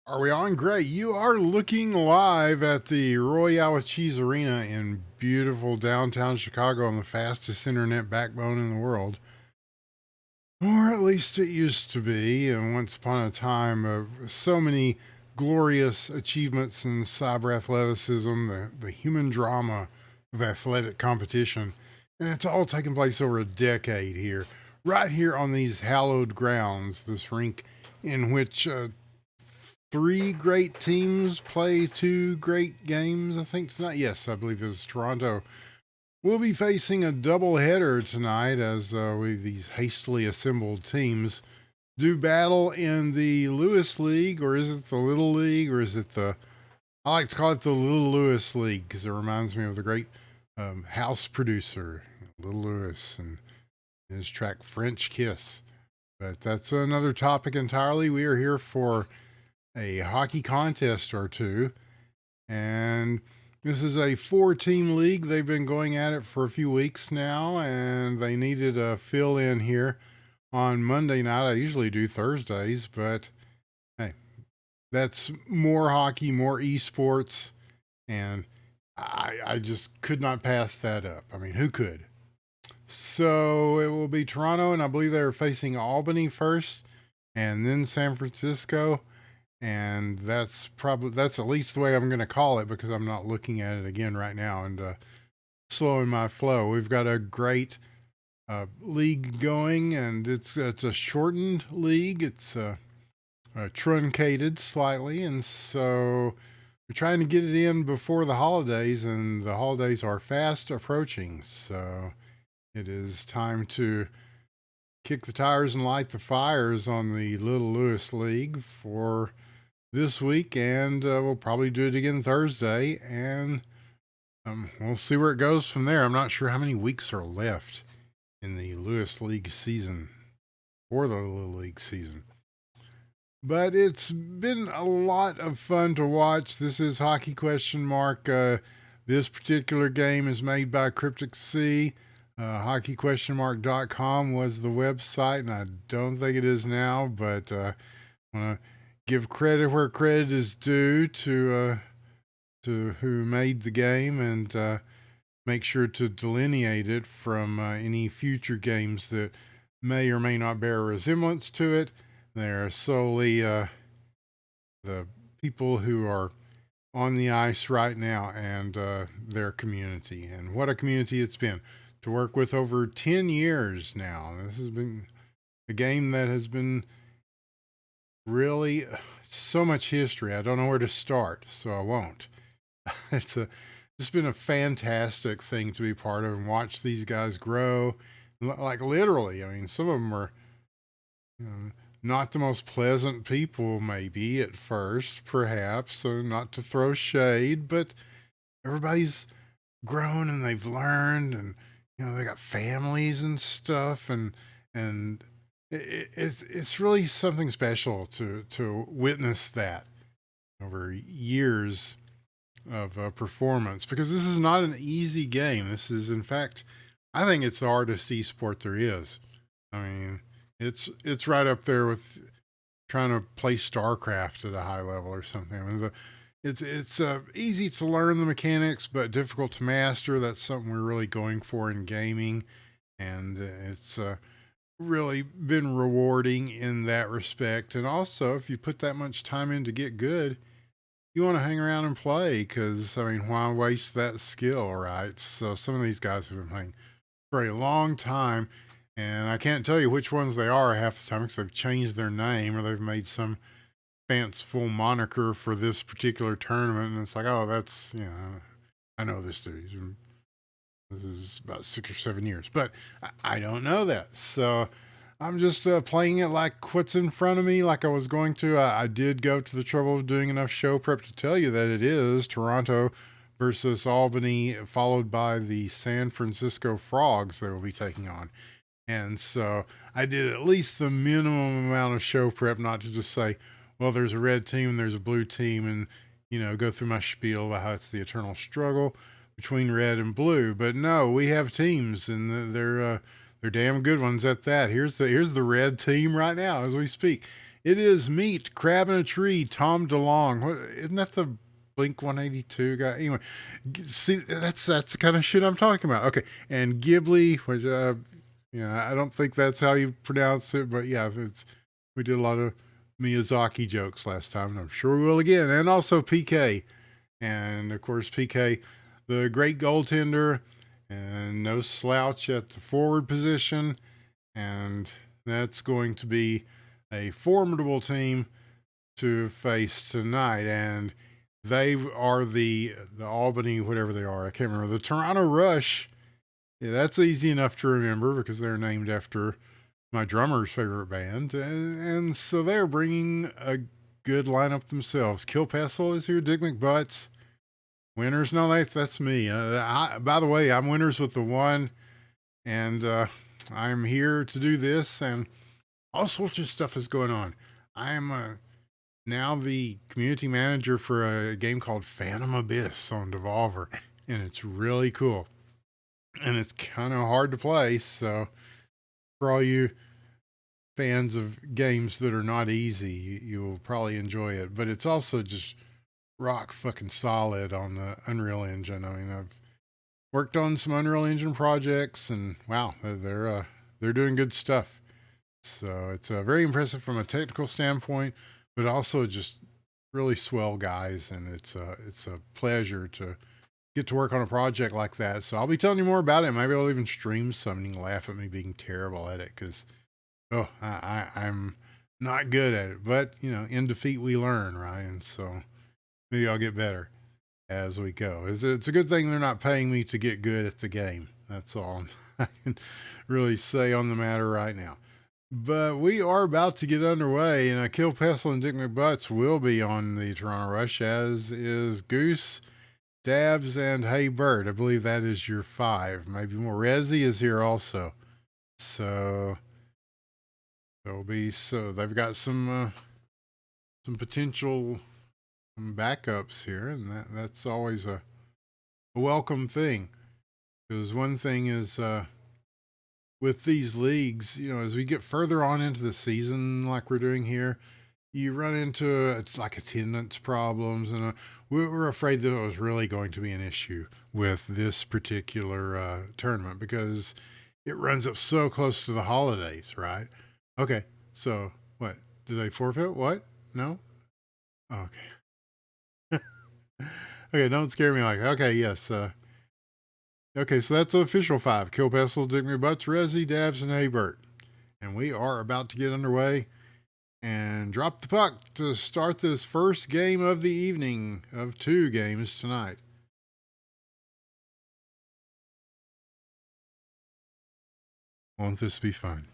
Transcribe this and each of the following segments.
Are we on? Great. You are looking live at the Royale with Cheese Arena in beautiful downtown Chicago on the fastest internet backbone in the world. Or at least it used to be. And once upon a time, so many glorious achievements in cyber athleticism, the human drama of athletic competition. And it's all taken place over a decade here, right here on these hallowed grounds, this rink in which three great teams play two great games, I think, tonight. Yes, I believe it's Toronto. We'll be facing a doubleheader tonight as these hastily assembled teams do battle in the Lewis League, or is it the Little League, or is it the. I like to call it the Little Lewis League because it reminds me of the great house producer, Little Lewis, and his track French Kiss. But that's another topic entirely. We are here for a hockey contest or two. And this is a four-team league. They've been going at it for a few weeks now, and they needed a fill in here on Monday night. I usually do Thursdays, but hey, that's more hockey, more esports, and I just could not pass that up. I mean, who could? So it will be Toronto, and I believe they're facing Albany first, and then San Francisco, and that's at least the way I'm going to call it because I'm not looking at it again right now and slowing my flow. We've got a great league going, and it's a shortened league. It's truncated slightly, and so we're trying to get it in before the holidays, and the holidays are fast approaching. So it is time to kick the tires and light the fires on the Little Lewis League for this week, and we'll probably do it again Thursday, and we'll see where it goes from there. I'm not sure how many weeks are left in the Lewis League season or the Little League season. But it's been a lot of fun to watch. This is Hockey Question Mark. This particular game is made by Cryptic Sea. HockeyQuestionMark.com was the website, and I don't think it is now, but I want to give credit where credit is due to who made the game, and make sure to delineate it from any future games that may or may not bear a resemblance to it. They're solely the people who are on the ice right now and their community. And what a community it's been to work with over 10 years now. This has been a game that has been really so much history. I don't know where to start, so I won't. It's been a fantastic thing to be part of and watch these guys grow. Like literally, I mean, some of them are you know, not the most pleasant people, maybe at first, perhaps. So not to throw shade, but everybody's grown and they've learned, and they got families and stuff, and it's really something special to witness that over years of performance, because this is not an easy game. This is, in fact, I think it's the hardest esport there is. I mean, it's right up there with trying to play StarCraft at a high level or something. I mean, it's easy to learn the mechanics, but difficult to master. That's something we're really going for in gaming, and it's really been rewarding in that respect. And also, if you put that much time in to get good, you want to hang around and play because, I mean, why waste that skill, right? So some of these guys have been playing for a long time, and I can't tell you which ones they are half the time because they've changed their name or they've made some fanciful moniker for this particular tournament. And it's like, oh, I know this dude. This is about 6 or 7 years, but I don't know that. So I'm just playing it like what's in front of me, like I was going to. I did go to the trouble of doing enough show prep to tell you that it is Toronto versus Albany, followed by the San Francisco Frogs they will be taking on. And so I did at least the minimum amount of show prep, not to just say, well, there's a red team and there's a blue team, and, go through my spiel about how it's the eternal struggle between red and blue. But no, we have teams, and they're damn good ones at that. Here's the red team right now as we speak. It is Meat, Crab in a Tree, Tom DeLonge. Isn't that the Blink 182 guy? Anyway, see, that's the kind of shit I'm talking about. Okay, and Ghibli, which I don't think that's how you pronounce it, but yeah, we did a lot of Miyazaki jokes last time, and I'm sure we will again. And also PK, and of course PK, the great goaltender, and no slouch at the forward position, and that's going to be a formidable team to face tonight. And they are the Albany, whatever they are, I can't remember, the Toronto Rush. Yeah, that's easy enough to remember because they're named after my drummer's favorite band, and so they're bringing a good lineup themselves. Kill Pestle is here, Dick McButts. Winners, no, that's me. By the way, I'm Winners with the one, and I'm here to do this, and all sorts of stuff is going on. I am now the community manager for a game called Phantom Abyss on Devolver, and it's really cool. And it's kind of hard to play, so for all you fans of games that are not easy, you will probably enjoy it. But it's also just rock fucking solid on the Unreal Engine. I mean, I've worked on some Unreal Engine projects, and wow, they're doing good stuff. So it's very impressive from a technical standpoint, but also just really swell guys, and it's a pleasure to get to work on a project like that. So I'll be telling you more about it. Maybe I'll even stream something, laugh at me being terrible at it, because I'm not good at it. But in defeat we learn, right? And so maybe I'll get better as we go. It's a good thing they're not paying me to get good at the game. That's all I can really say on the matter right now. But we are about to get underway, and Kill Pestle and Dick McButts will be on the Toronto Rush, as is Goose, Dabs, and Hey Bird. I believe that is your 5. Maybe more. Rezi is here also. So they've got some potential backups here, and that's always a welcome thing. Because one thing is with these leagues, as we get further on into the season, like we're doing here, you run into it's like attendance problems, and we were afraid that it was really going to be an issue with this particular tournament because it runs up so close to the holidays, right? Okay, so what? Did they forfeit? What? No? Okay. Okay, don't scare me like that. Okay, yes. Okay, so that's the official 5. Kill Pestle, Dick McButts, Rezi, Dabs, and Haybert. And we are about to get underway and drop the puck to start this first game of the evening of 2 games tonight. Won't this be fun?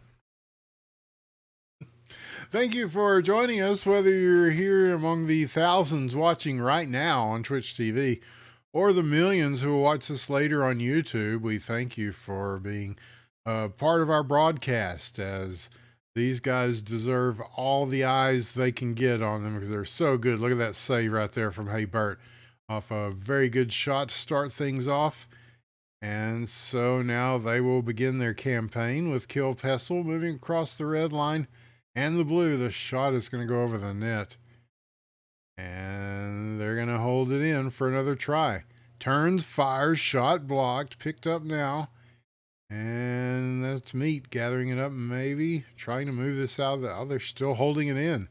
Thank you for joining us, whether you're here among the thousands watching right now on Twitch TV or the millions who will watch this later on YouTube. We thank you for being part of our broadcast, as these guys deserve all the eyes they can get on them because they're so good. Look at that save right there from Hey Bert off a very good shot to start things off. And so now they will begin their campaign with Kill Pestle moving across the red line and the blue. The shot is going to go over the net. And they're going to hold it in for another try. Turns, fires, shot blocked, picked up now. And that's Meat gathering it up, maybe trying to move this out. They're still holding it in.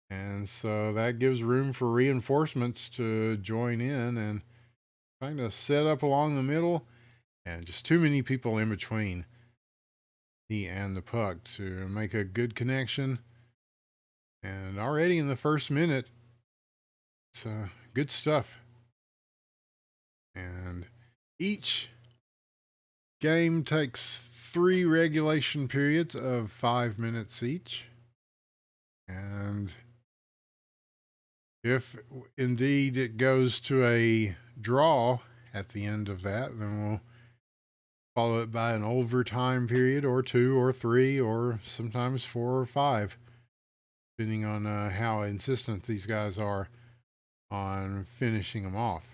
And so that gives room for reinforcements to join in and trying to set up along the middle. And just too many people in between he and the puck to make a good connection. And already in the first minute, it's good stuff. And each game takes 3 regulation periods of 5 minutes each. And if indeed it goes to a draw at the end of that, then we'll follow it by an overtime period or 2 or 3 or sometimes 4 or 5, depending on how insistent these guys are on finishing them off.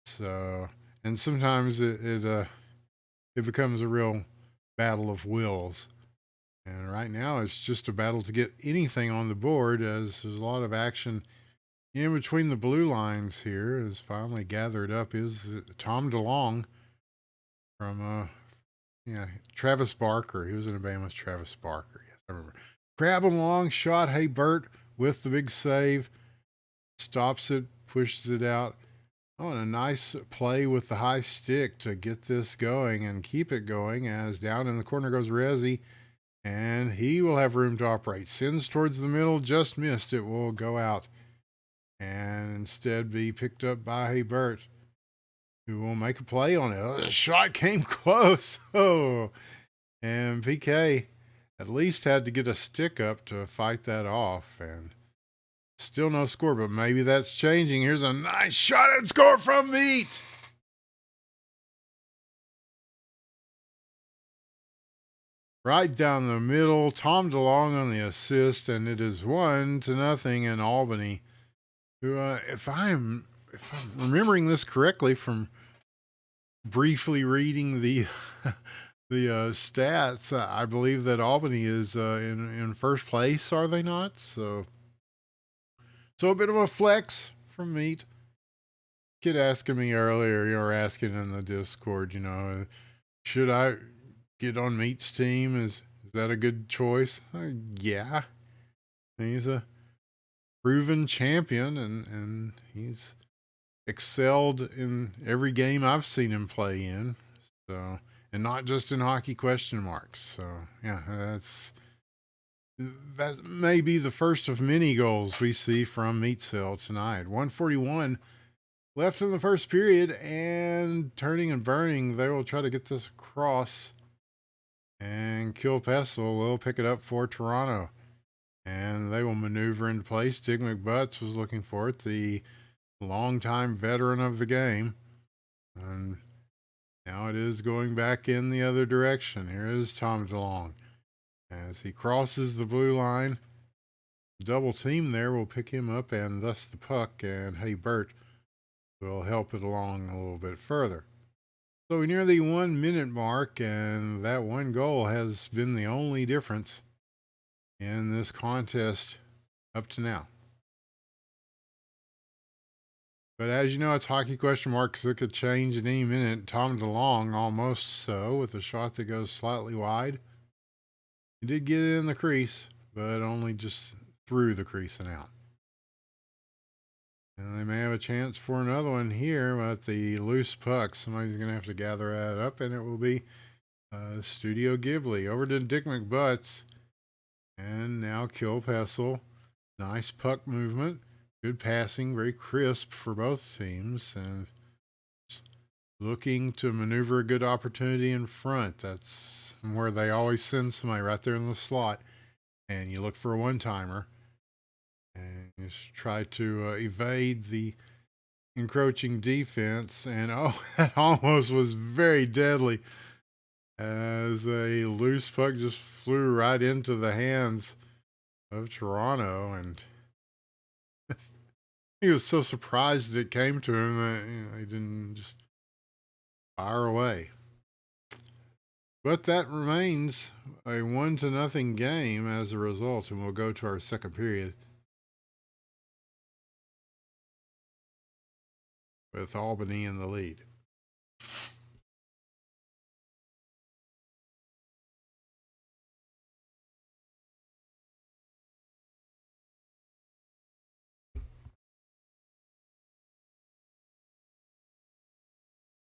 So, and sometimes it becomes a real battle of wills. And right now, it's just a battle to get anything on the board, as there's a lot of action in between the blue lines here. Is finally gathered up is Tom DeLonge from yeah, Travis Barker. He was in a band with Travis Barker. Yes, I remember. Grabbing long shot. Hey Bert with the big save. Stops it, pushes it out. Oh, and a nice play with the high stick to get this going and keep it going, as down in the corner goes Resi, and he will have room to operate. Sends towards the middle, just missed. It will go out and instead be picked up by Hebert, who will make a play on it. Oh, the shot came close. Oh, and PK at least had to get a stick up to fight that off, and still no score, but maybe that's changing. Here's a nice shot and score from Meat. Right down the middle, Tom DeLonge on the assist, and it is 1-0 in Albany. Who, if I'm remembering this correctly from briefly reading the the stats, I believe that Albany is in first place. Are they not? So a bit of a flex from Meat. Kid asking me earlier, you were asking in the Discord, should I get on Meat's team? Is that a good choice? Yeah. He's a proven champion, and he's excelled in every game I've seen him play in. So, and not just in hockey question marks. So, yeah, that may be the first of many goals we see from Meat Cell tonight. 141 left in the first period, and turning and burning, they will try to get this across. And Kilpessel will pick it up for Toronto. And they will maneuver into place. Dick McButts was looking for it, the longtime veteran of the game. And now it is going back in the other direction. Here is Tom DeLonge. As he crosses the blue line, double team there will pick him up, and thus the puck. And Hey Bert will help it along a little bit further. So we near the 1 minute mark, and that one goal has been the only difference in this contest up to now. But as you know, it's hockey question marks. It could change at any minute. Tom DeLonge almost so with a shot that goes slightly wide. He did get it in the crease, but only just through the crease and out. And they may have a chance for another one here, but the loose puck, somebody's going to have to gather that up, and it will be Studio Ghibli. Over to Dick McButts. And now Kilpessel. Nice puck movement. Good passing. Very crisp for both teams. And looking to maneuver a good opportunity in front. That's where they always send somebody right there in the slot. And you look for a one-timer. And you try to evade the encroaching defense. And oh, that almost was very deadly, as a loose puck just flew right into the hands of Toronto, and he was so surprised it came to him that he didn't just fire away. But that remains a 1-0 game as a result, and we'll go to our second period with Albany in the lead.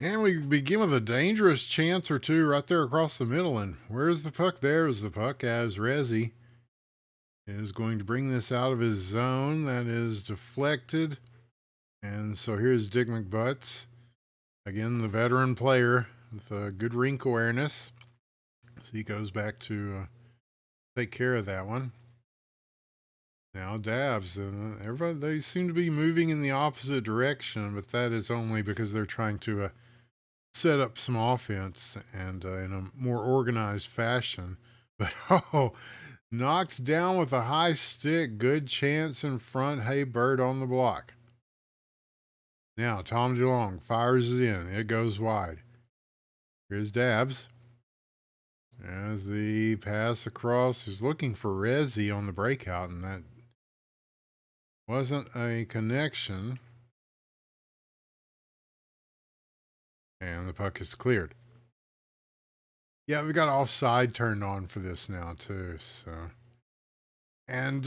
And we begin with a dangerous chance or two right there across the middle. And where's the puck? There's the puck, as Resi is going to bring this out of his zone. That is deflected. And so here's Dick McButts. Again, the veteran player with a good rink awareness. So he goes back to take care of that one. Now Davs, and everybody, they seem to be moving in the opposite direction, but that is only because they're trying to set up some offense and in a more organized fashion. But knocked down with a high stick. Good chance in front. Hey Bird on the block. Now Tom DeLonge fires it in. It goes wide. Here's Dabs. As the pass across, he's looking for Rezzy on the breakout, and that wasn't a connection. And the puck is cleared. Yeah, we got offside turned on for this now too. So, and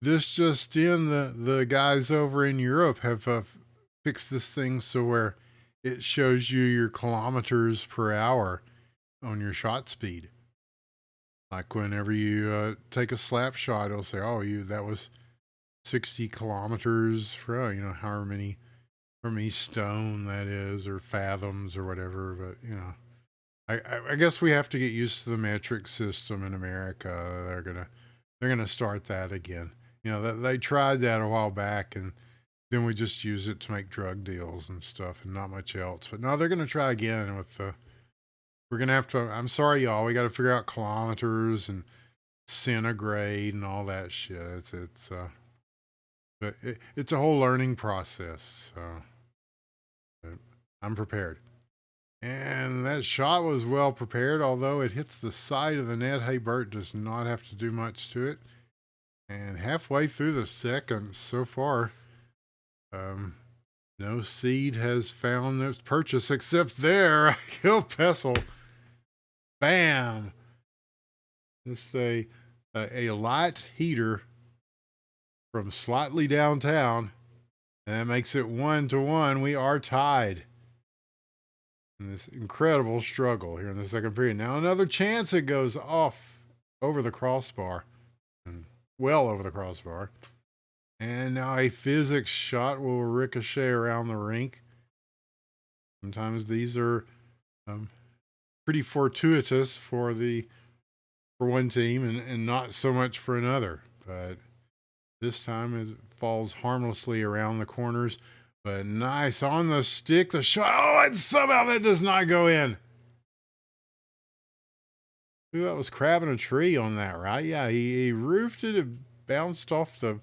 this just in, the guys over in Europe have fixed this thing so where it shows you your kilometers per hour on your shot speed. Like whenever you take a slap shot, it'll say, "Oh, that was 60 kilometers per hour." You know, however many stone that is, or fathoms, or whatever. But I guess we have to get used to the metric system in America. They're gonna start that again. They tried that a while back, and then we just use it to make drug deals and stuff, and not much else. But no, they're gonna try again with the. We're gonna have to. I'm sorry, y'all. We got to figure out kilometers and centigrade and all that shit. But it's a whole learning process. So I'm prepared. And that shot was well prepared, although it hits the side of the net. Hebert does not have to do much to it. And halfway through the second so far, no seed has found its purchase except there. Kill Pessel. Bam. Just a light heater from slightly downtown. And that makes it 1-1. We are tied. In this incredible struggle here in the second period. Now another chance, it goes off over the crossbar. And well over the crossbar. And now a physics shot will ricochet around the rink. Sometimes these are pretty fortuitous for one team and not so much for another. But this time it falls harmlessly around the corners. But nice on the stick, the shot. Oh, and somehow that does not go in. Ooh, that was crabbing a tree on that, right? Yeah, he roofed it. It bounced off the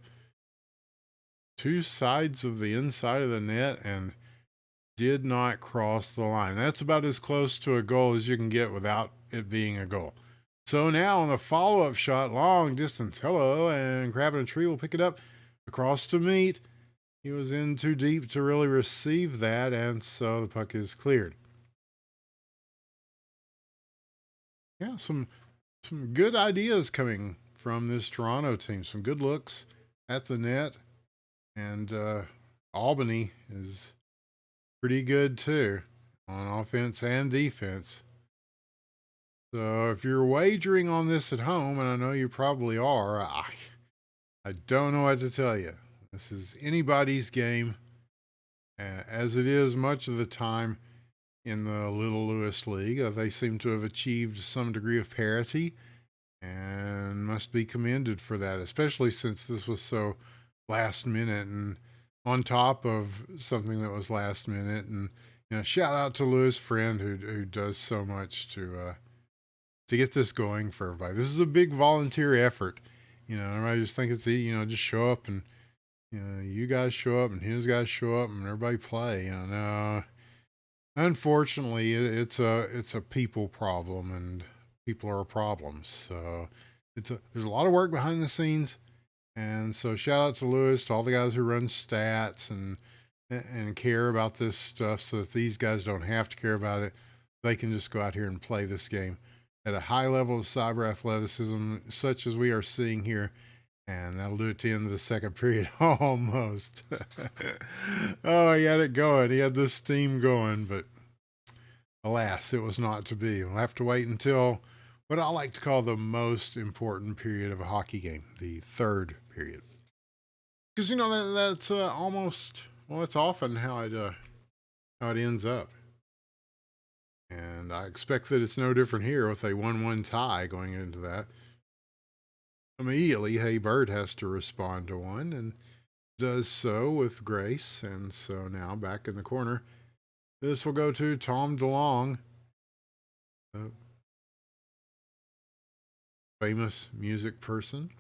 two sides of the inside of the net and did not cross the line. That's about as close to a goal as you can get without it being a goal. So now on the follow-up shot, long distance, hello, and crabbing a tree will pick it up across to meet. He was in too deep to really receive that, and so the puck is cleared. Yeah, some good ideas coming from this Toronto team. Some good looks at the net, and Albany is pretty good too on offense and defense. So if you're wagering on this at home, and I know you probably are, I don't know what to tell you. This is anybody's game, as it is much of the time in the Little Lewis League. They seem to have achieved some degree of parity and must be commended for that, especially since this was so last minute and on top of something that was last minute. And shout out to Lewis Friend who does so much to get this going for everybody. This is a big volunteer effort. Everybody just think it's just show up and you guys show up and his guys show up and everybody play. No. Unfortunately, it's a people problem, and people are problems. So there's a lot of work behind the scenes, and so shout out to Lewis, to all the guys who run stats and care about this stuff, so that these guys don't have to care about it. They can just go out here and play this game at a high level of cyber athleticism, such as we are seeing here. And that'll do it to the end of the second period. Almost. Oh, he had it going. He had the steam going, but alas, it was not to be. We'll have to wait until what I like to call the most important period of a hockey game, the third period. Because that's almost, well, that's often how it ends up. And I expect that it's no different here with a 1-1 tie going into that. Immediately, Hebert has to respond to one and does so with grace. And so now back in the corner, this will go to Tom DeLong, famous music person.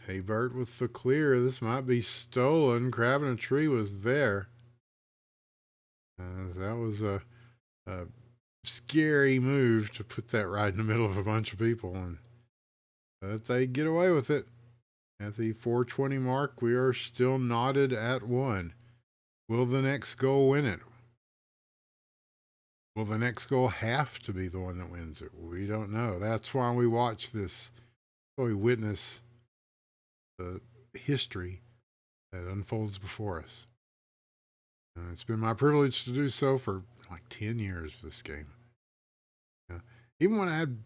Hebert with the clear. This might be stolen. Crabbing a tree was there. That was a scary move to put that right in the middle of a bunch of people, and but they get away with it. At the 420 mark, we are still knotted at 1. Will the next goal win it? Will the next goal have to be the one that wins it? We don't know. That's why we watch this. We witness the history that unfolds before us. And it's been my privilege to do so for like 10 years of this game. Even when I had,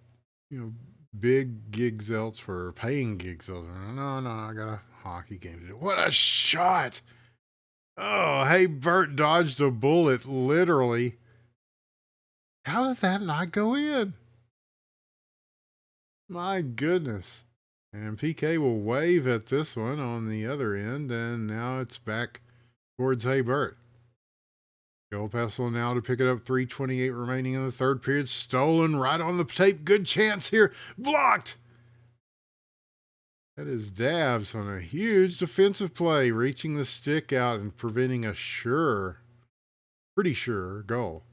big gigs elsewhere, paying gigs elsewhere. No, I got a hockey game to do. What a shot! Oh, hey, Bert dodged a bullet, literally. How did that not go in? My goodness. And PK will wave at this one on the other end, and now it's back towards Hey Bert. Joel Pessel now to pick it up. 3:28 remaining in the third period. Stolen right on the tape. Good chance here. Blocked. That is Davs on a huge defensive play, reaching the stick out and preventing a pretty sure goal.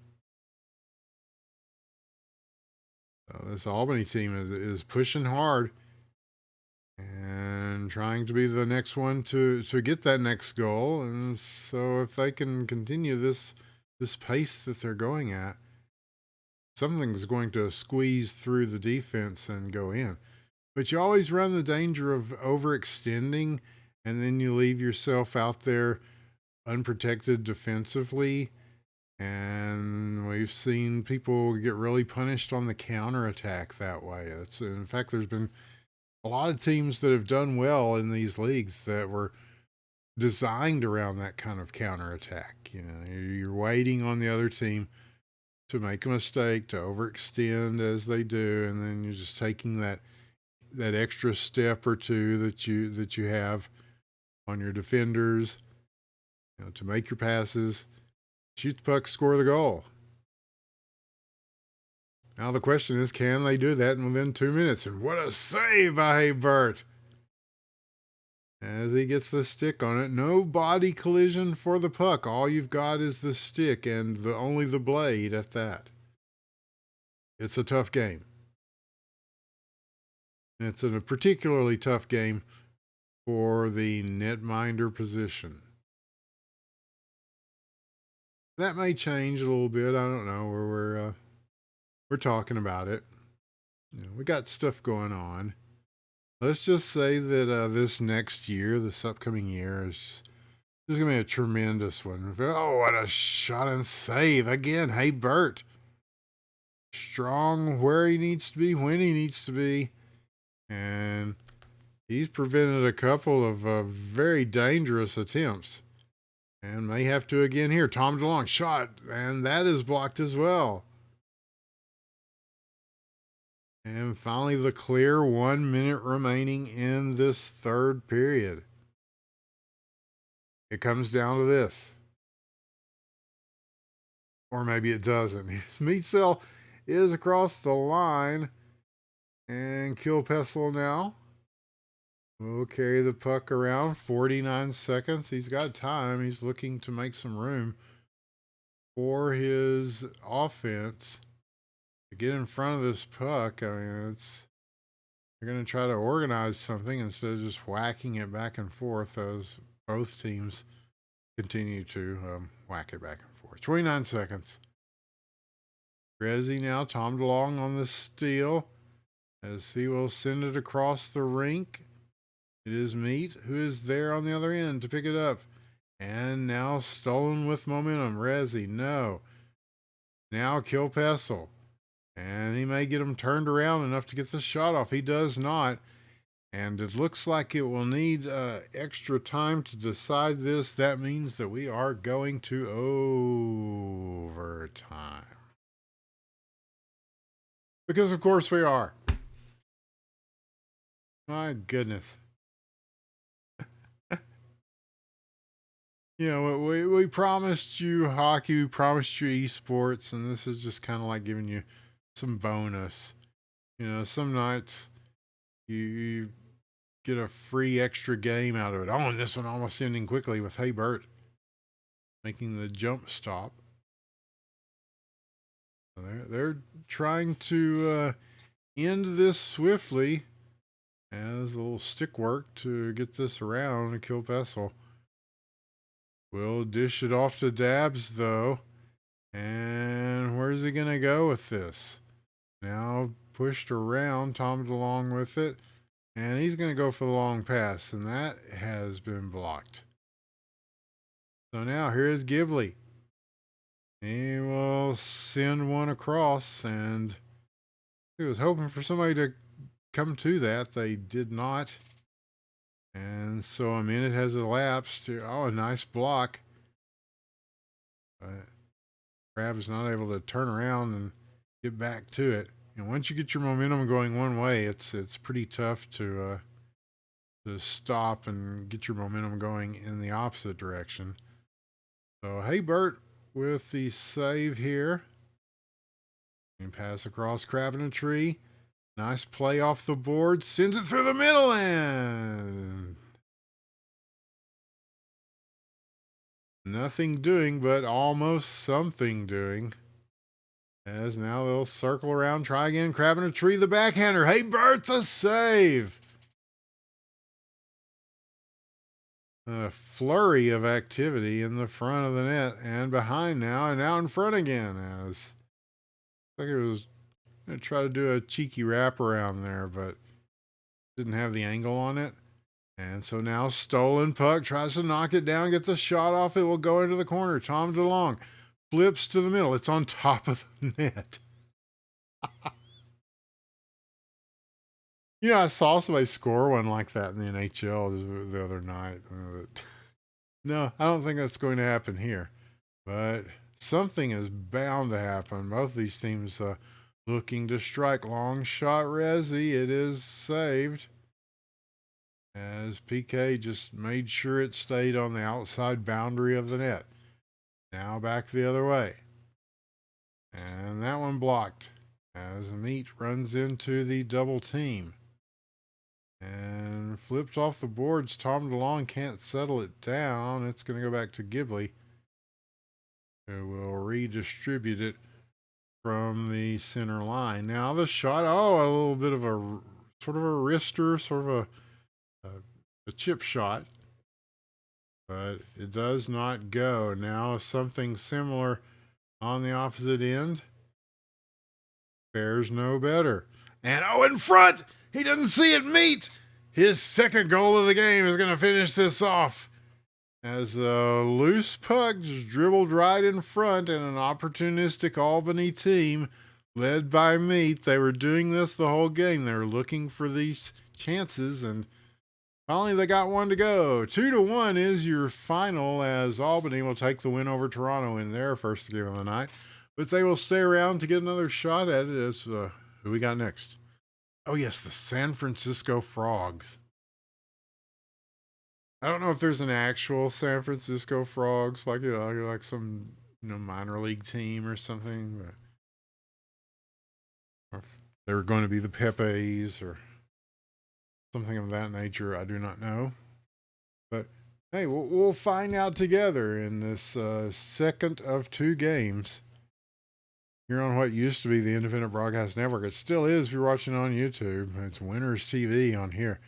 So this Albany team is pushing hard and trying to be the next one to get that next goal. And so if they can continue this pace that they're going at, something's going to squeeze through the defense and go in. But you always run the danger of overextending, and then you leave yourself out there unprotected defensively. And we've seen people get really punished on the counterattack that way. In fact, there's been a lot of teams that have done well in these leagues that were designed around that kind of counterattack. You're waiting on the other team to make a mistake, to overextend as they do, and then you're just taking that extra step or two that you have on your defenders, to make your passes, shoot the puck, score the goal. Now the question is, can they do that within 2 minutes? And what a save by Bert! As he gets the stick on it, no body collision for the puck. All you've got is the stick and only the blade at that. It's a tough game. And it's a particularly tough game for the netminder position. That may change a little bit. I don't know. We're talking about it. We got stuff going on. Let's just say that this upcoming year is going to be a tremendous one. Oh, what a shot and save again. Hey, Bert. Strong where he needs to be, when he needs to be. And he's prevented a couple of very dangerous attempts. And may have to again here. Tom DeLong shot, and that is blocked as well. And finally, the clear. 1 minute remaining in this third period. It comes down to this. Or maybe it doesn't. Meatsell is across the line. And Kilpessel now will carry the puck around. 49 seconds. He's got time. He's looking to make some room for his offense to get in front of this puck. I mean, they're going to try to organize something instead of just whacking it back and forth as both teams continue to whack it back and forth. 29 seconds. Grezzy now, Tom DeLong on the steal as he will send it across the rink. It is Meat who is there on the other end to pick it up. And now stolen with momentum. Rezzy, no. Now Kilpessel. And he may get him turned around enough to get the shot off. He does not. And it looks like it will need extra time to decide this. That means that we are going to overtime. Because of course we are. My goodness. We promised you hockey, we promised you esports, and this is just kind of like giving you some bonus. Some nights you get a free extra game out of it. Oh, and this one almost ending quickly with Hey Bert making the jump stop. They're trying to end this swiftly as a little stick work to get this around and kill Vessel. We'll dish it off to Dabs, though. And where's he going to go with this? Now pushed around, Tom along with it. And he's going to go for the long pass, and that has been blocked. So now here is Ghibli. He will send one across, and he was hoping for somebody to come to that. They did not. And so a minute has elapsed. Oh, a nice block. But Crab is not able to turn around and get back to it. And once you get your momentum going one way, it's pretty tough to stop and get your momentum going in the opposite direction. So Haybert with the save here. And pass across Crab in a tree. Nice play off the board. Sends it through the middle and nothing doing, but almost something doing. As now they'll circle around, try again. Crab in a tree, the backhander. Haybert, the save. A flurry of activity in the front of the net and behind now, and now in front again. As like it was going to try to do a cheeky wraparound there, but didn't have the angle on it. And so now stolen puck, tries to knock it down, get the shot off. It will go into the corner. Tom DeLong flips to the middle. It's on top of the net. You know, I saw somebody score one like that in the NHL the other night. No, I don't think that's going to happen here. But something is bound to happen. Both these teams looking to strike. Long shot, Resi. It is saved. As PK just made sure it stayed on the outside boundary of the net. Now back the other way. And that one blocked. As Meat runs into the double team. And flipped off the boards. Tom DeLong can't settle it down. It's going to go back to Ghibli, who will redistribute it from the center line. Now the shot, a little bit of a sort of a wrister, sort of a chip shot. But it does not go. Now something similar on the opposite end. Fares no better. And in front! He doesn't see it. Meat! His second goal of the game is going to finish this off. As a loose puck just dribbled right in front, and an opportunistic Albany team led by Meat. They were doing this the whole game. They were looking for these chances, and finally they got one to go. 2-1 is your final, as Albany will take the win over Toronto in their first game of the night. But they will stay around to get another shot at it. As who we got next? Oh, yes, the San Francisco Frogs. I don't know if there's an actual San Francisco Frogs, like like some minor league team or something, but or if they were going to be the Pepes or something of that nature. I do not know, but hey, we'll find out together in this second of two games. You're on what used to be the Independent Broadcast Network. It still is if you're watching on YouTube. It's Winners TV on here.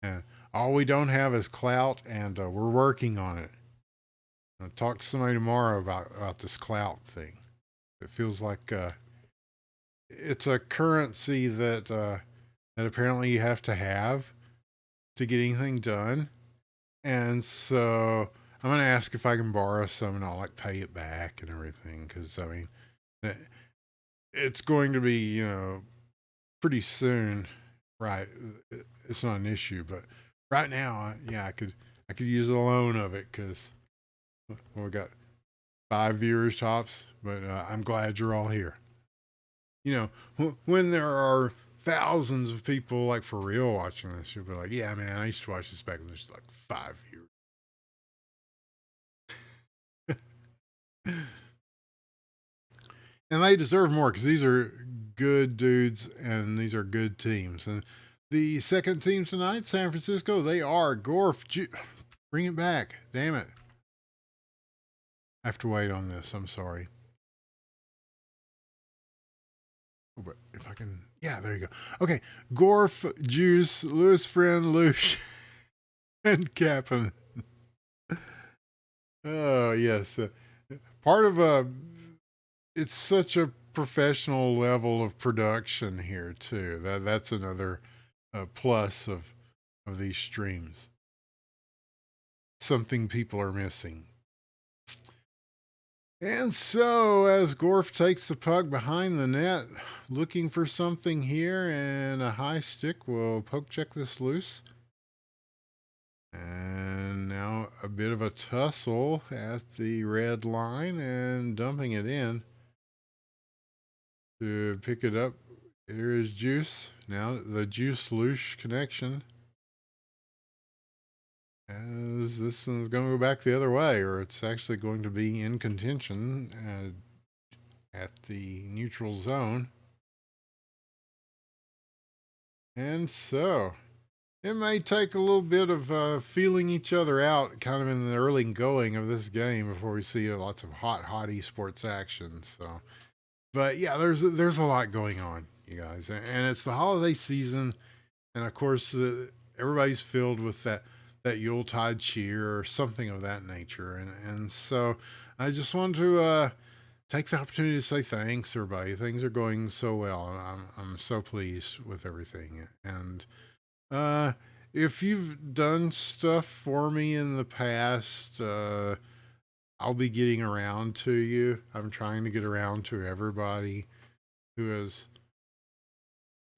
And all we don't have is clout, and we're working on it. I'll talk to somebody tomorrow about this clout thing. It feels like it's a currency that apparently you have to get anything done. And so I'm going to ask if I can borrow some, and I'll pay it back and everything. Because, I mean, it's going to be, pretty soon, right? It's not an issue, but right now, I could use a loan of it because we got 5 viewers tops. But I'm glad you're all here. When there are thousands of people for real watching this, you'll be like, yeah, man, I used to watch this back when there's 5 viewers. And they deserve more because these are good dudes and these are good teams. And the second team tonight, San Francisco, they are Gorf. Bring it back. Damn it. I have to wait on this. I'm sorry. Oh, but if I can, yeah, there you go. Okay, Gorf, Juice, Louis Friend, Lush, and Captain. Oh yes, part of it's such a professional level of production here too. That's another plus of these streams. Something people are missing. And so, as Gorf takes the puck behind the net, looking for something here, and a high stick will poke check this loose. And now a bit of a tussle at the red line and dumping it in to pick it up. Here is Juice. Now the Juice Loosh connection. As this one's going to go back the other way, or it's actually going to be in contention at the neutral zone. And so it may take a little bit of feeling each other out kind of in the early going of this game before we see lots of hot esports action. So, but yeah, there's a lot going on, you guys, and it's the holiday season, and of course everybody's filled with that Yuletide cheer or something of that nature, and so I just want to take the opportunity to say thanks, everybody. Things are going so well, and I'm so pleased with everything. And if you've done stuff for me in the past, I'll be getting around to you. I'm trying to get around to everybody who has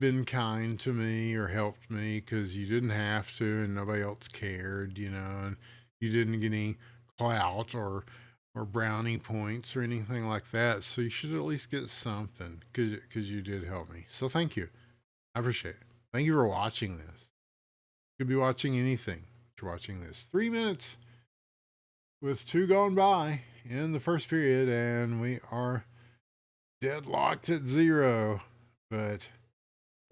been kind to me or helped me, because you didn't have to and nobody else cared, and you didn't get any clout or brownie points or anything like that. So you should at least get something because you did help me. So thank you. I appreciate it. Thank you for watching this. You could be watching anything. You're watching this. 3 minutes with 2 gone by in the first period, and we are deadlocked at 0. But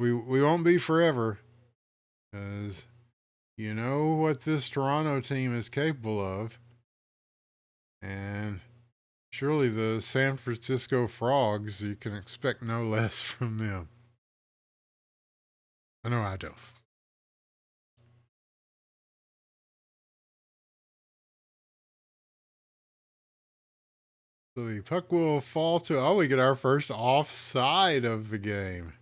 we won't be forever, because you know what this Toronto team is capable of. And surely the San Francisco Frogs, you can expect no less from them. I know I don't. So the puck will fall to, we get our first offside of the game.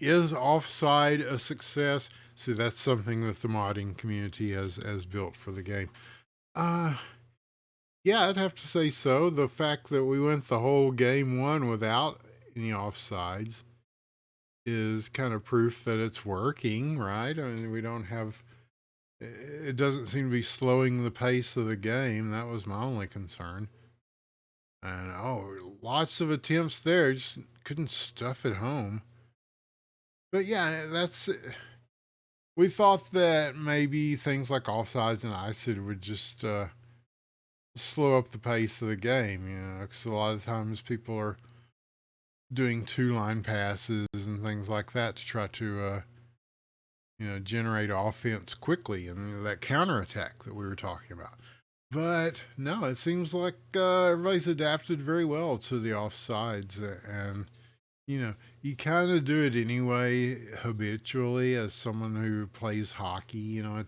Is offside a success? See, that's something that the modding community has built for the game. Yeah, I'd have to say so. The fact that we went the whole game 1 without any offsides is kind of proof that it's working, right? I mean, we don't have, it doesn't seem to be slowing the pace of the game. That was my only concern. And lots of attempts there, just couldn't stuff it home. But yeah, we thought that maybe things like offsides and ISID would just slow up the pace of the game, because a lot of times people are doing 2-line passes and things like that to try to generate offense quickly, and that counterattack that we were talking about. But no, it seems like everybody's adapted very well to the offsides, and you kind of do it anyway habitually as someone who plays hockey. You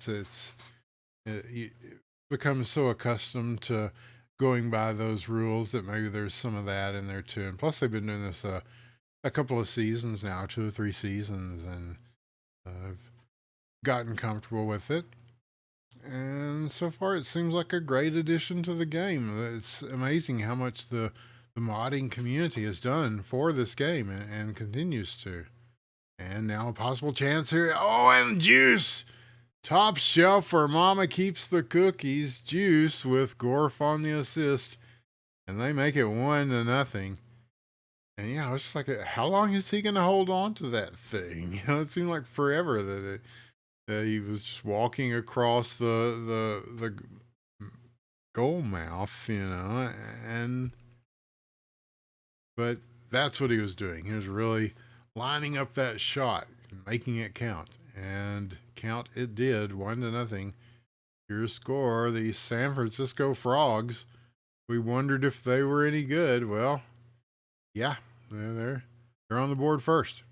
become so accustomed to going by those rules that maybe there's some of that in there too. And plus, they've been doing this a couple of seasons now, 2 or 3 seasons, and I've gotten comfortable with it. And so far, it seems like a great addition to the game. It's amazing how much the modding community has done for this game, and continues to. And now a possible chance here. And Juice! Top shelf where Mama keeps the cookies. Juice with Gorf on the assist. And they make it 1-0. And I was just like, how long is he going to hold on to that thing? It seemed like forever that he was just walking across the goal mouth, but that's what he was doing. He was really lining up that shot and making it count. And count it did, 1-0. Your score, the San Francisco Frogs. We wondered if they were any good. Well, yeah, they're on the board first.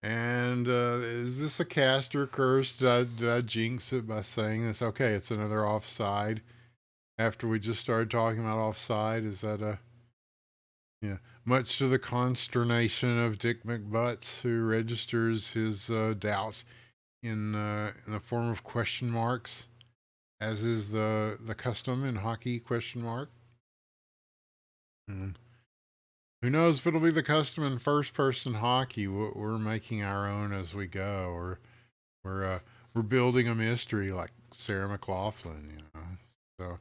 And is this a caster curse? Did I jinx it by saying this? Okay, it's another offside. After we just started talking about offside, is that a yeah? Much to the consternation of Dick McButts, who registers his doubt in the form of question marks, as is the custom in hockey. Question mark. And who knows if it'll be the custom in first-person hockey? We're making our own as we go, or we're building a mystery like Sarah McLaughlin, you know. So,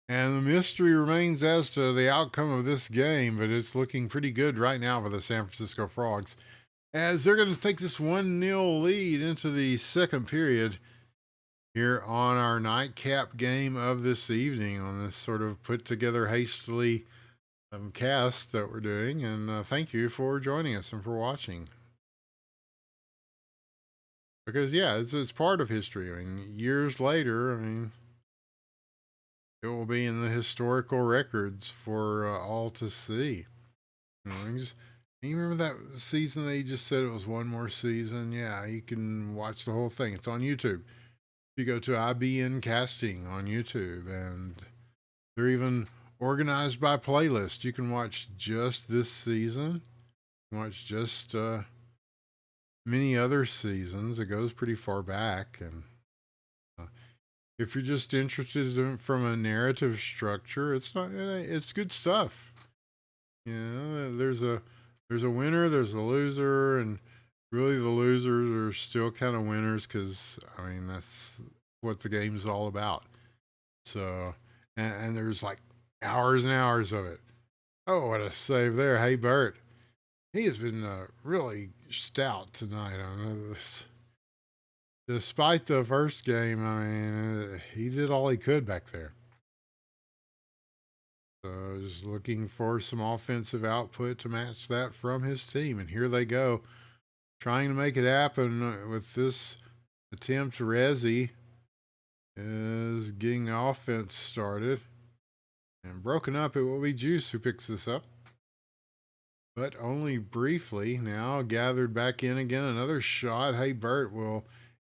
and the mystery remains as to the outcome of this game, but it's looking pretty good right now for the San Francisco Frogs, as they're going to take this 1-0 lead into the second period here on our nightcap game of this evening on this sort of put together hastily cast that we're doing. And thank you for joining us and for watching. Because yeah, it's part of history. I mean, years later, I mean, it will be in the historical records for all to see. You know, you remember that season they just said it was one more season? Yeah, you can watch the whole thing. It's on YouTube. You go to IBN Casting on YouTube, and they're even organized by playlist. You can watch just this season, watch just many other seasons. It goes pretty far back, and if you're just interested in from a narrative structure, it's good stuff. You know, there's a winner, there's a loser, and really the losers are still kind of winners because I mean that's what the game's all about. So, and there's like hours and hours of it. Oh, what a save there! Hey, Bert, he has been really stout tonight on this. Despite the first game, I mean, he did all he could back there. So just looking for some offensive output to match that from his team. And here they go, trying to make it happen with this attempt. Resi is getting offense started. And broken up, it will be Juice who picks this up. But only briefly. Now gathered back in again. Another shot. Hey, Bert will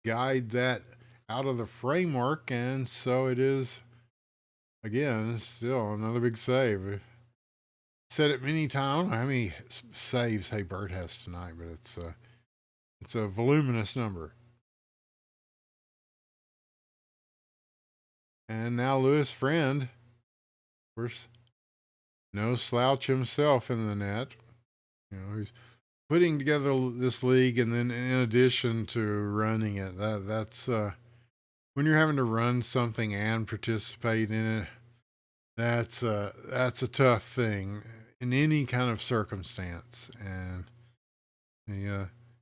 guide that out of the framework. And so it is, again, still another big save. Said it many times. How many saves Hey Bert has tonight? But it's a voluminous number. And now Louis Friend, of course, no slouch himself in the net. You know, he's putting together this league, and then in addition to running it, that's when you're having to run something and participate in it. That's a tough thing in any kind of circumstance, and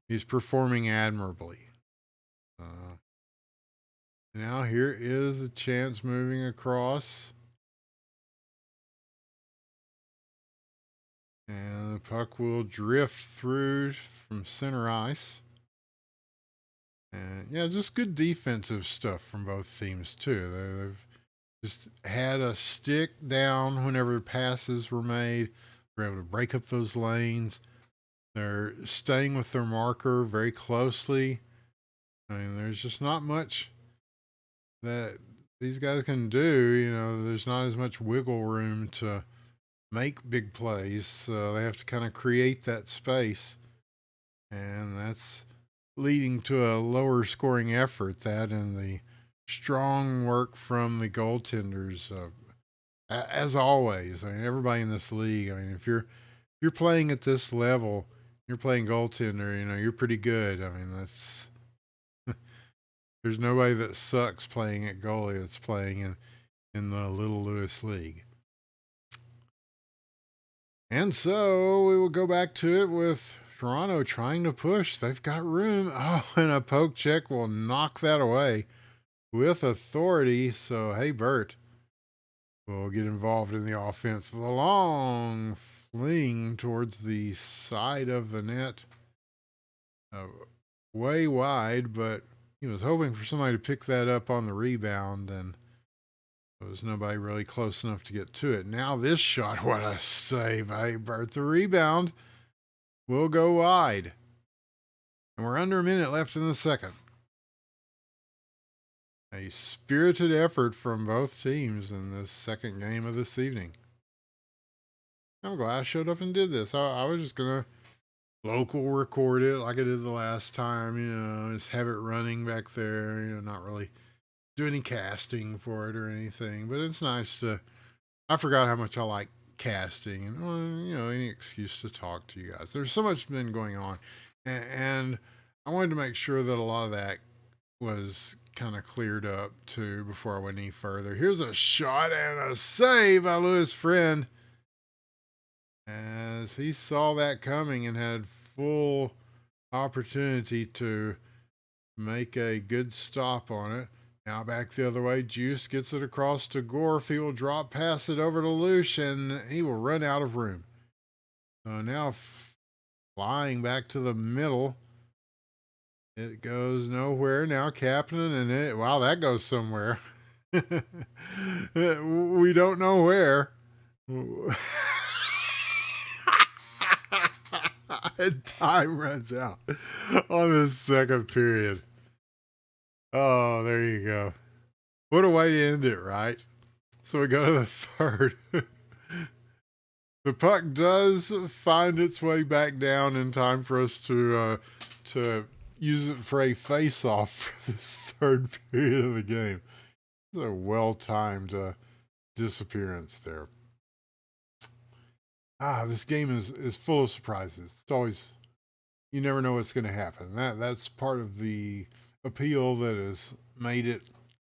he's performing admirably. Now here is the chance moving across. And the puck will drift through from center ice. And yeah, just good defensive stuff from both teams too. They've just had a stick down whenever passes were made. They're able to break up those lanes. They're staying with their marker very closely. I mean, there's just not much that these guys can do. You know, there's not as much wiggle room to make big plays. So they have to kind of create that space. And that's leading to a lower scoring effort. That and the strong work from the goaltenders. As always, I mean, everybody in this league. I mean, if you're playing at this level, you're playing goaltender. You know, you're pretty good. I mean, that's there's nobody that sucks playing at goalie that's playing in the Little Louis League. And so we will go back to it with Toronto trying to push. They've got room. Oh, and a poke check will knock that away with authority. So, hey, Bert will get involved in the offense. The long fling towards the side of the net. Way wide, but he was hoping for somebody to pick that up on the rebound. And There was nobody really close enough to get to it. Now this shot, what a save by Bert. The rebound will go wide. And we're under a minute left in the second. A spirited effort from both teams in this second game of this evening. I'm glad I showed up and did this. I was just going to local record it like I did the last time, just have it running back there, not really do any casting for it or anything. But it's nice I forgot how much I like casting and, any excuse to talk to you guys. There's so much been going on. And I wanted to make sure that a lot of that was kind of cleared up too before I went any further. Here's a shot and a save by Louis Friend, as he saw that coming and had full opportunity to make a good stop on it. Now back the other way, Juice gets it across to Gorf. He will drop pass it over to Lush, and he will run out of room. So now flying back to the middle. It goes nowhere. Now Kapanen, and wow, that goes somewhere. We don't know where. Time runs out on the second period. Oh, there you go. What a way to end it, right? So we go to the third. The puck does find its way back down in time for us to use it for a face-off for this third period of the game. It's a well-timed disappearance there. This game is full of surprises. It's always, you never know what's going to happen. That's part of the appeal that has made it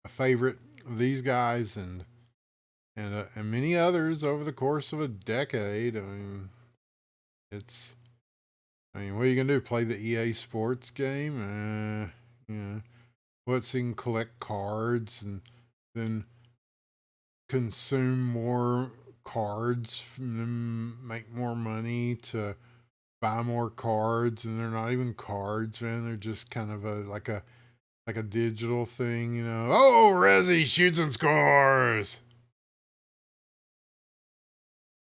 a favorite of these guys and many others over the course of a decade. I mean, what are you going to do? Play the EA Sports game? What's in collect cards and then consume more cards and then make more money to buy more cards, and they're not even cards, man. They're just kind of like a digital thing, Oh, Resi shoots and scores!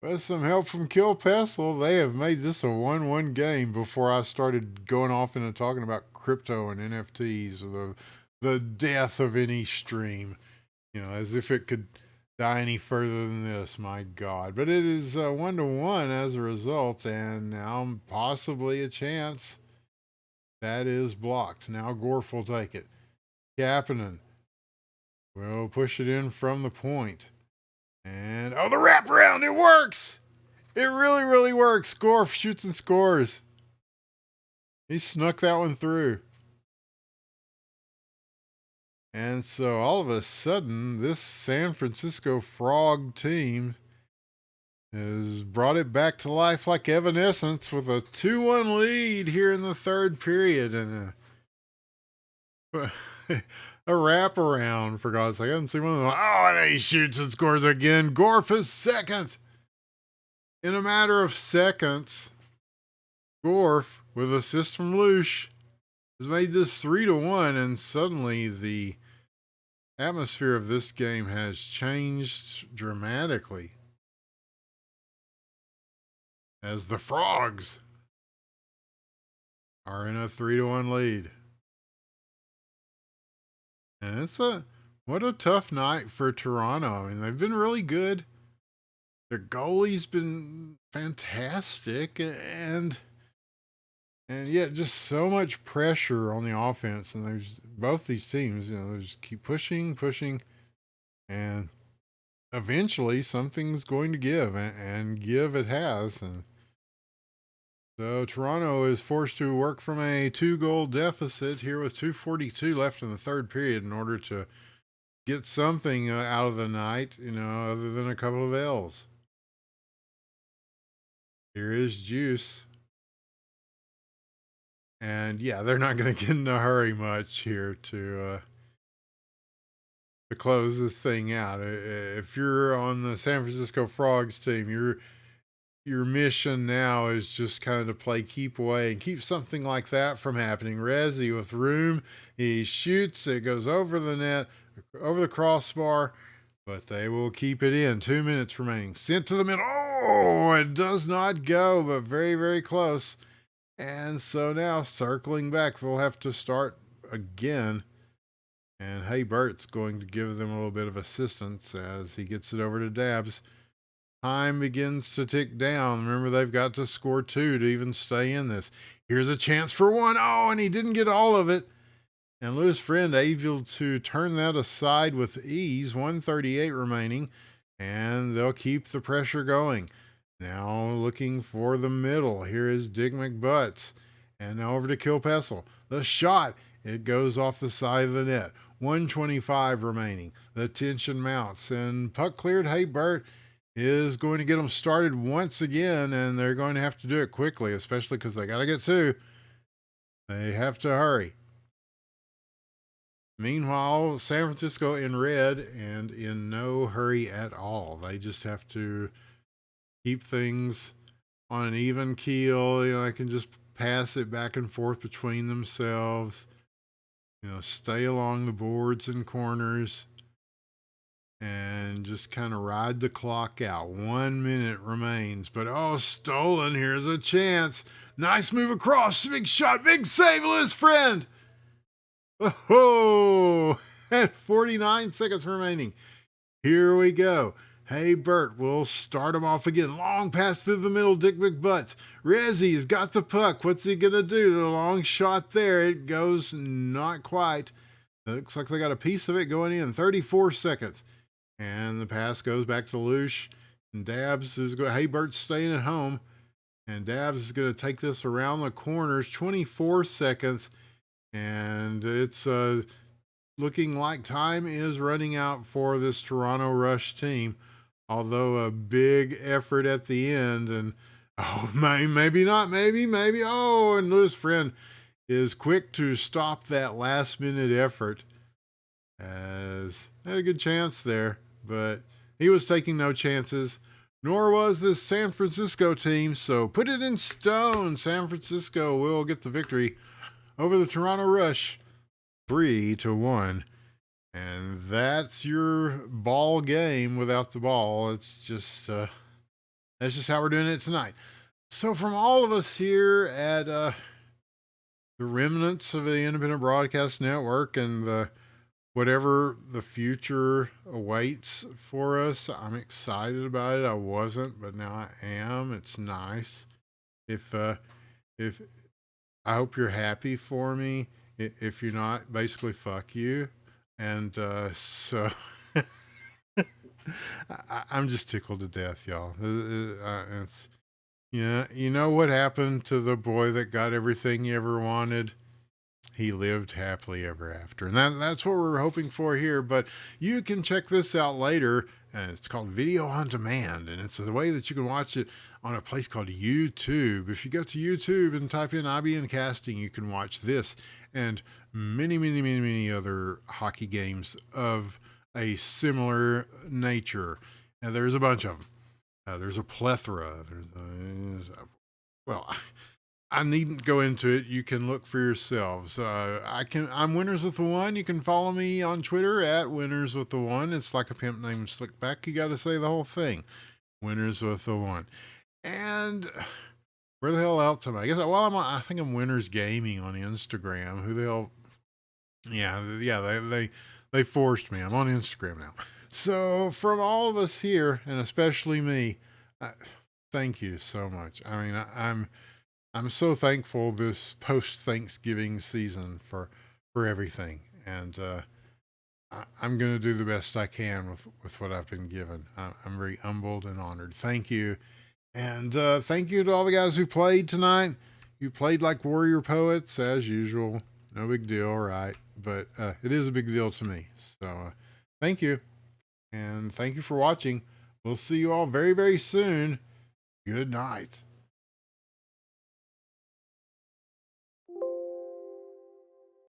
With some help from Kill Pestle, they have made this a 1-1 game before I started going off into talking about crypto and NFTs or the death of any stream. As if it could die any further than this, my God. But it is 1-1 as a result, and now possibly a chance. That is blocked. Now Gorf will take it. Kapanen will push it in from the point. And, the wraparound, it works! It really, really works. Gorf shoots and scores. He snuck that one through. And so all of a sudden, this San Francisco Frog team has brought it back to life like Evanescence with a 2-1 lead here in the third period. And a wraparound, for God's sake. I haven't seen one of them. And he shoots and scores again. Gorf is second. In a matter of seconds, Gorf, with assist from Lush, has made this 3-1, and suddenly the atmosphere of this game has changed dramatically as the Frogs are in a 3-1 lead. And what a tough night for Toronto. I mean, they've been really good. Their goalie's been fantastic, and yet just so much pressure on the offense. And there's both these teams, they just keep pushing, and eventually something's going to give, and give it has. And so Toronto is forced to work from a 2-goal deficit here with 2:42 left in the third period in order to get something out of the night, other than a couple of L's. Here is Juice. And yeah, they're not going to get in a hurry much here to close this thing out. If you're on the San Francisco Frogs team, your mission now is just kind of to play keep away and keep something like that from happening. Resi with room, he shoots, it goes over the net, over the crossbar, but they will keep it in. 2 minutes remaining. Sent to the middle. Oh, it does not go, but very, very close. And so now circling back, they'll have to start again. And Hey Bert's going to give them a little bit of assistance as he gets it over to Dabbs. Time begins to tick down. Remember, they've got to score 2 to even stay in this. Here's a chance for 1. Oh, and he didn't get all of it. And Louis Friend able to turn that aside with ease. 138 remaining. And they'll keep the pressure going. Now looking for the middle. Here is Dick McButts. And now over to Kilpessel. The shot. It goes off the side of the net. 125 remaining. The tension mounts. And puck cleared. Hey Bert is going to get them started once again, and they're going to have to do it quickly, especially because they got to get 2. They have to hurry. Meanwhile, San Francisco in red and in no hurry at all. They just have to keep things on an even keel. They can just pass it back and forth between themselves. Stay along the boards and corners. And just kind of ride the clock out. 1 minute remains, but stolen. Here's a chance. Nice move across. Big shot. Big save, Louis Friend. Oh, and 49 seconds remaining. Here we go. Hey Bert will start him off again. Long pass through the middle. Dick McButts. Rezzy's got the puck. What's he going to do? The long shot there. It goes not quite. It looks like they got a piece of it going in. 34 seconds. And the pass goes back to Lush. And Dabbs is going. Hey Bert's staying at home. And Dabbs is going to take this around the corners. 24 seconds. And it's looking like time is running out for this Toronto Rush team. Although a big effort at the end. And maybe not. Maybe. And Louis Friend is quick to stop that last minute effort. As had a good chance there. But he was taking no chances, nor was this San Francisco team. So put it in stone. San Francisco will get the victory over the Toronto Rush, 3-1. And that's your ball game without the ball. It's just that's just how we're doing it tonight. So from all of us here at the remnants of the Independent Broadcast Network and whatever the future awaits for us, I'm excited about it. I wasn't, but now I am. It's nice. If I hope you're happy for me. If you're not, basically fuck you. And so I'm just tickled to death, y'all. It's you know what happened to the boy that got everything he ever wanted? He lived happily ever after. And that's what we're hoping for here. But you can check this out later. And it's called Video on Demand. And it's the way that you can watch it on a place called YouTube. If you go to YouTube and type in IBN Casting, you can watch this and many other hockey games of a similar nature. And there's a bunch of them. There's a plethora. I needn't go into it. You can look for yourselves. I'm Winners with the One. You can follow me on Twitter at Winners with the One. It's like a pimp named Slickback. You got to say the whole thing. Winners with the One. And where the hell else am I? I think I'm Winners Gaming on Instagram. Who the hell? Yeah. They forced me. I'm on Instagram now. So from all of us here, and especially me, thank you so much. I mean, I'm so thankful this post-Thanksgiving season for everything. And I'm going to do the best I can with what I've been given. I'm very humbled and honored. Thank you. And thank you to all the guys who played tonight. You played like warrior poets, as usual. No big deal, right? But it is a big deal to me. So thank you. And thank you for watching. We'll see you all very, very soon. Good night.